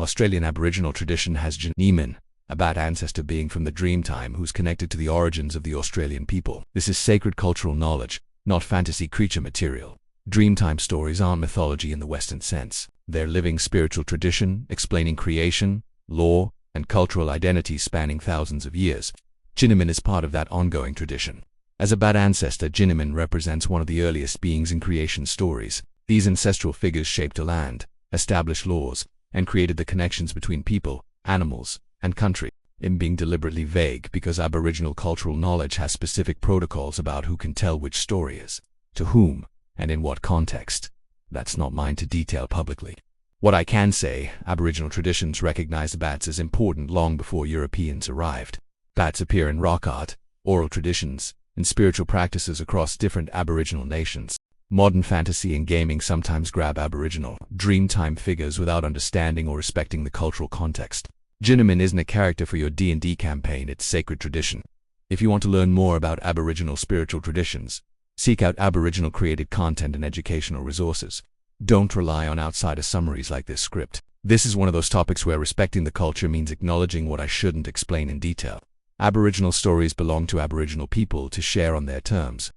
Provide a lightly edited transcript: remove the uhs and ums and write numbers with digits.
Australian Aboriginal tradition has Tjinimin, a bat ancestor being from the Dreamtime who's connected to the origins of the Australian people. This is sacred cultural knowledge, not fantasy creature material. Dreamtime stories aren't mythology in the Western sense. They're living spiritual tradition, explaining creation, law, and cultural identities spanning thousands of years. Tjinimin is part of that ongoing tradition. As a bat ancestor, Tjinimin represents one of the earliest beings in creation stories. These ancestral figures shaped a land, established laws, and created the connections between people, animals, and country. In being deliberately vague because Aboriginal cultural knowledge has specific protocols about who can tell which story is, to whom, and in what context. That's not mine to detail publicly. What I can say, Aboriginal traditions recognized bats as important long before Europeans arrived. Bats appear in rock art, oral traditions, and spiritual practices across different Aboriginal nations. Modern fantasy and gaming sometimes grab Aboriginal, Dreamtime figures without understanding or respecting the cultural context. Tjinimin isn't a character for your D&D campaign, it's sacred tradition. If you want to learn more about Aboriginal spiritual traditions, seek out Aboriginal-created content and educational resources. Don't rely on outsider summaries like this script. This is one of those topics where respecting the culture means acknowledging what I shouldn't explain in detail. Aboriginal stories belong to Aboriginal people to share on their terms.